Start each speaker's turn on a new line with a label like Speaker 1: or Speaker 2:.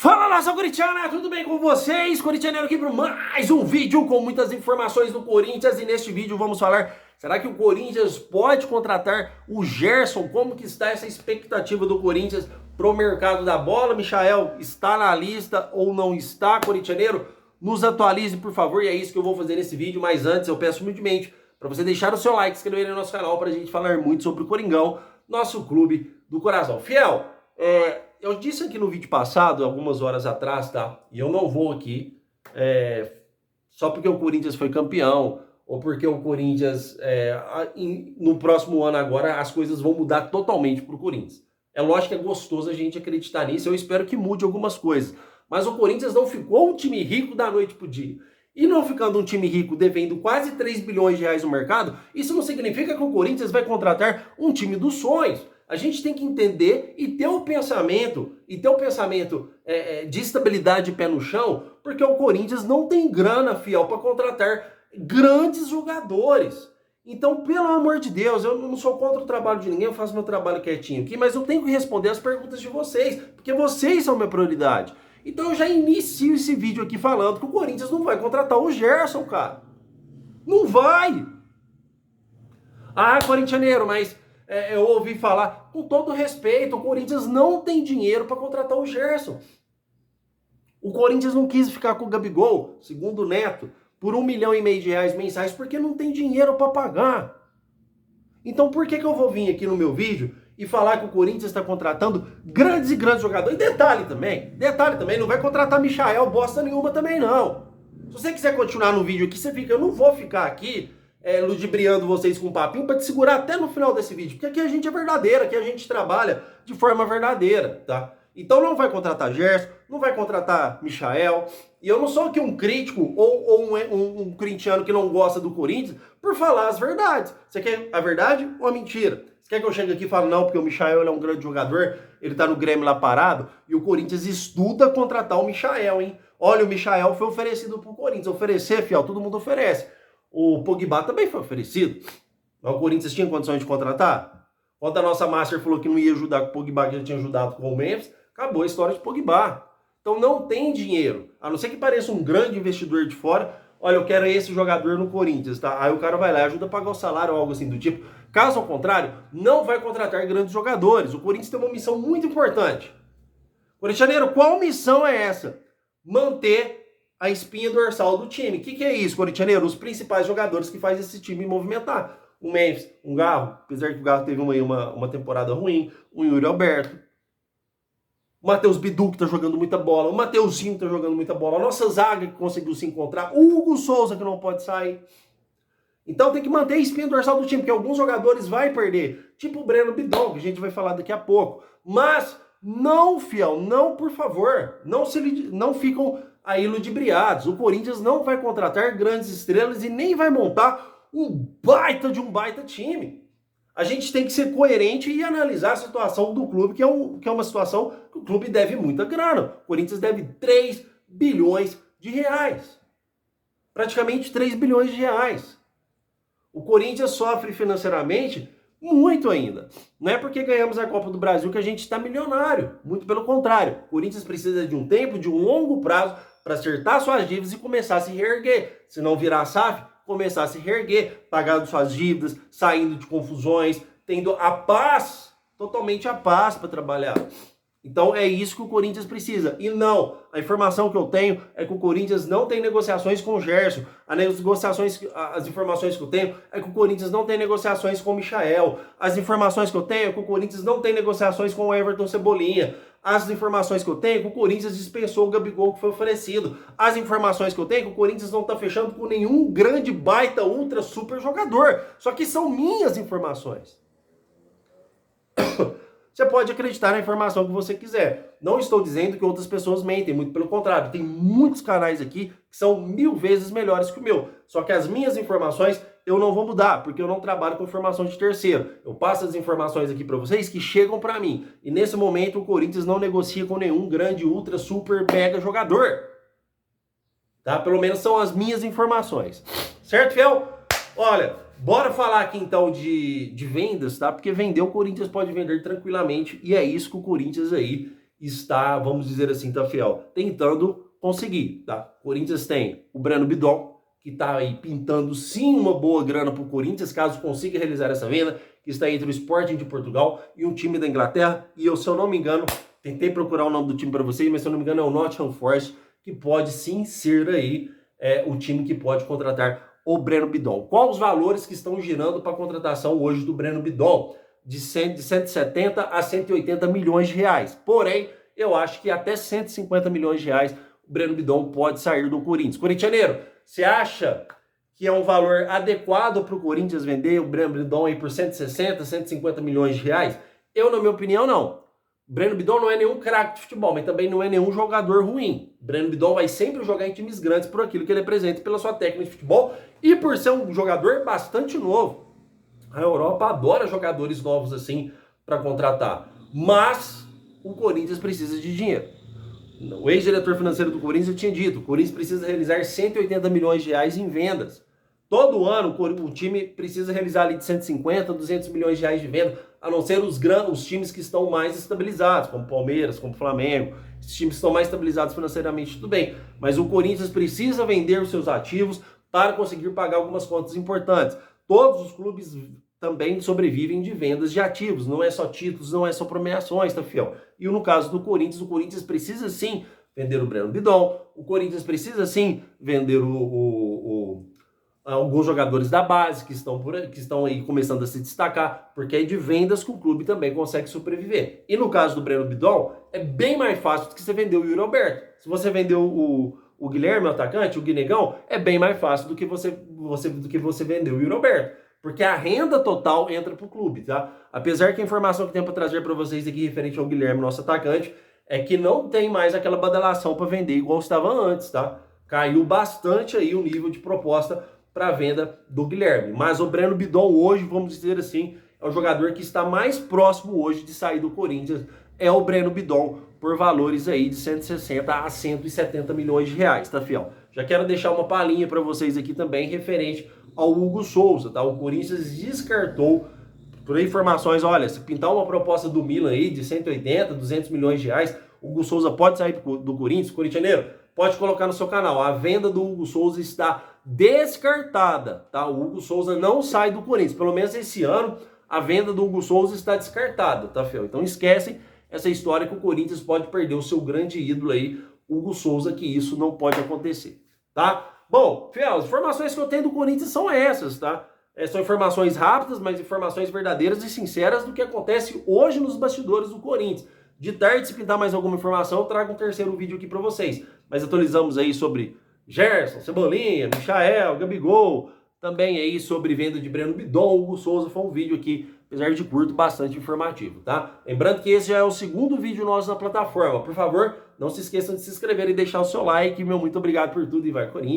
Speaker 1: Fala, nação corintiana, tudo bem com vocês? Corintianeiro aqui para mais um vídeo com muitas informações do Corinthians e neste vídeo vamos falar, será que o Corinthians pode contratar o Gerson? Como que está essa expectativa do Corinthians pro mercado da bola? Michael, está na lista ou não está, corintianeiro? Nos atualize, por favor, e é isso que eu vou fazer nesse vídeo, mas antes eu peço humildemente para você deixar o seu like, se inscrever no nosso canal para a gente falar muito sobre o Coringão, nosso clube do coração. Fiel, eu disse aqui no vídeo passado, algumas horas atrás, tá? E eu não vou aqui só porque o Corinthians foi campeão ou porque o Corinthians, no próximo ano agora, as coisas vão mudar totalmente pro Corinthians. É lógico que é gostoso a gente acreditar nisso, eu espero que mude algumas coisas. Mas o Corinthians não ficou um time rico da noite pro dia. E não ficando um time rico devendo quase 3 bilhões de reais no mercado, isso não significa que o Corinthians vai contratar um time dos sonhos. A gente tem que entender e ter o pensamento, de estabilidade de pé no chão, porque o Corinthians não tem grana, fiel, para contratar grandes jogadores. Então, pelo amor de Deus, eu não sou contra o trabalho de ninguém, eu faço meu trabalho quietinho aqui, mas eu tenho que responder as perguntas de vocês, porque vocês são minha prioridade. Então eu já inicio esse vídeo aqui falando que o Corinthians não vai contratar o Gerson, cara. Não vai! Ah, corintianeiro, mas eu ouvi falar, com todo respeito, o Corinthians não tem dinheiro para contratar o Gerson. O Corinthians não quis ficar com o Gabigol, segundo o Neto, por 1,5 milhão de reais mensais, porque não tem dinheiro para pagar. Então por que eu vou vir aqui no meu vídeo e falar que o Corinthians está contratando grandes e grandes jogadores? E detalhe também, não vai contratar Michael bosta nenhuma também não. Se você quiser continuar no vídeo aqui, você fica, eu não vou ficar aqui ludibriando vocês com um papinho para te segurar até no final desse vídeo, porque aqui a gente é verdadeiro, aqui a gente trabalha de forma verdadeira, tá? Então não vai contratar Gerson, não vai contratar Michael, e eu não sou aqui um crítico ou um corintiano que não gosta do Corinthians por falar as verdades. Você quer a verdade ou a mentira? Você quer que eu chegue aqui e fale, não, porque o Michael é um grande jogador, ele tá no Grêmio lá parado, e o Corinthians estuda contratar o Michael, hein? Olha, o Michael foi oferecido pro Corinthians. Oferecer, fiel, todo mundo oferece. O Pogba também foi oferecido. Mas o Corinthians tinha condições de contratar? Quando a nossa Master falou que não ia ajudar com o Pogba, que já tinha ajudado com o Memphis, acabou a história de Pogba. Então não tem dinheiro. A não ser que pareça um grande investidor de fora. Olha, eu quero esse jogador no Corinthians, tá? Aí o cara vai lá e ajuda a pagar o salário ou algo assim do tipo. Caso ao contrário, não vai contratar grandes jogadores. O Corinthians tem uma missão muito importante. Corintianeiro, qual missão é essa? Manter a espinha dorsal do time. O que é isso, corintianeiro? Os principais jogadores que fazem esse time movimentar. O Memphis, um Garro, apesar que o Garro teve uma temporada ruim, o Yuri Alberto, o Matheus Bidu, que tá jogando muita bola, o Mateuzinho tá jogando muita bola, a nossa zaga que conseguiu se encontrar, o Hugo Souza que não pode sair. Então tem que manter a espinha dorsal do time, porque alguns jogadores vai perder, tipo o Breno Bidon, que a gente vai falar daqui a pouco. Mas não, fiel, não, por favor, não ficam aí ludibriados. O Corinthians não vai contratar grandes estrelas e nem vai montar um baita time. A gente tem que ser coerente e analisar a situação do clube, que é uma situação que o clube deve muita grana. O Corinthians deve 3 bilhões de reais. Praticamente 3 bilhões de reais. O Corinthians sofre financeiramente muito ainda. Não é porque ganhamos a Copa do Brasil que a gente está milionário. Muito pelo contrário. O Corinthians precisa de um tempo, de um longo prazo, para acertar suas dívidas e começar a se reerguer. Se não virar SAF, começar a se reerguer, pagando suas dívidas, saindo de confusões, tendo a paz, totalmente a paz para trabalhar. Então é isso que o Corinthians precisa. E não, a informação que eu tenho é que o Corinthians não tem negociações com o Gerson. As informações que eu tenho é que o Corinthians não tem negociações com o Michael. As informações que eu tenho é que o Corinthians não tem negociações com o Everton Cebolinha. As informações que eu tenho é que o Corinthians dispensou o Gabigol que foi oferecido. As informações que eu tenho é que o Corinthians não está fechando com nenhum grande, baita, ultra, super jogador. Só que são minhas informações. Você pode acreditar na informação que você quiser. Não estou dizendo que outras pessoas mentem, muito pelo contrário. Tem muitos canais aqui que são 1000 vezes melhores que o meu. Só que as minhas informações eu não vou mudar, porque eu não trabalho com informação de terceiro. Eu passo as informações aqui para vocês que chegam para mim. E nesse momento o Corinthians não negocia com nenhum grande, ultra, super, mega jogador. Tá? Pelo menos são as minhas informações. Certo, fiel? Olha, bora falar aqui então de vendas, tá? Porque vender o Corinthians pode vender tranquilamente e é isso que o Corinthians aí está, vamos dizer assim, tá, fiel, tentando conseguir, tá? O Corinthians tem o Breno Bidon, que está aí pintando sim uma boa grana para o Corinthians, caso consiga realizar essa venda, que está entre o Sporting de Portugal e um time da Inglaterra, e eu, se eu não me engano, tentei procurar o nome do time para vocês, mas se eu não me engano é o Nottingham Forest, que pode sim ser aí o time que pode contratar o Breno Bidon. Quais os valores que estão girando para a contratação hoje do Breno Bidon? De 170 a 180 milhões de reais. Porém, eu acho que até 150 milhões de reais o Breno Bidon pode sair do Corinthians. Corintianeiro, você acha que é um valor adequado para o Corinthians vender o Breno Bidon aí por 160, 150 milhões de reais? Eu, na minha opinião, não. O Breno Bidon não é nenhum craque de futebol, mas também não é nenhum jogador ruim. O Breno Bidon vai sempre jogar em times grandes por aquilo que ele apresenta, pela sua técnica de futebol e por ser um jogador bastante novo. A Europa adora jogadores novos assim para contratar. Mas o Corinthians precisa de dinheiro. O ex-diretor financeiro do Corinthians tinha dito, o Corinthians precisa realizar 180 milhões de reais em vendas. Todo ano o time precisa realizar ali de 150, 200 milhões de reais de venda, a não ser os times que estão mais estabilizados, como Palmeiras, como Flamengo. Esses times que estão mais estabilizados financeiramente, tudo bem. Mas o Corinthians precisa vender os seus ativos para conseguir pagar algumas contas importantes. Todos os clubes também sobrevivem de vendas de ativos, não é só títulos, não é só premiações, tá, fiel? E no caso do Corinthians, o Corinthians precisa sim vender o Breno Bidon, o Corinthians precisa sim vender alguns jogadores da base que estão aí começando a se destacar, porque é de vendas que o clube também consegue sobreviver. E no caso do Breno Bidon, é bem mais fácil do que você vender o Yuri Alberto. Se você vendeu o Guilherme, o atacante, o Guinegão, é bem mais fácil do que você vender o Yuri Alberto. Porque a renda total entra pro clube, tá? Apesar que a informação que tem para trazer para vocês aqui referente ao Guilherme, nosso atacante, é que não tem mais aquela badalação para vender igual estava antes, tá? Caiu bastante aí o nível de proposta para a venda do Guilherme. Mas o Breno Bidon hoje, vamos dizer assim, é o jogador que está mais próximo hoje de sair do Corinthians, é o Breno Bidon, por valores aí de 160 a 170 milhões de reais, tá, fiel? Já quero deixar uma palhinha para vocês aqui também referente ao Hugo Souza, tá? O Corinthians descartou, por informações, olha, se pintar uma proposta do Milan aí de 180, 200 milhões de reais, o Hugo Souza pode sair do Corinthians, corintianeiro, pode colocar no seu canal. A venda do Hugo Souza está descartada, tá? O Hugo Souza não sai do Corinthians, pelo menos esse ano a venda do Hugo Souza está descartada, tá, fiel? Então esquecem essa história que o Corinthians pode perder o seu grande ídolo aí, Hugo Souza, que isso não pode acontecer, tá? Bom, fiel, as informações que eu tenho do Corinthians são essas, tá? São informações rápidas, mas informações verdadeiras e sinceras do que acontece hoje nos bastidores do Corinthians. De tarde, se pintar mais alguma informação, eu trago um terceiro vídeo aqui para vocês. Mas atualizamos aí sobre Gerson, Cebolinha, Michael, Gabigol, também aí sobre venda de Breno Bidon, Hugo Souza. Foi um vídeo aqui, apesar de curto, bastante informativo, tá? Lembrando que esse já é o segundo vídeo nosso na plataforma. Por favor, não se esqueçam de se inscrever e deixar o seu like. Meu muito obrigado por tudo e vai Corinthians!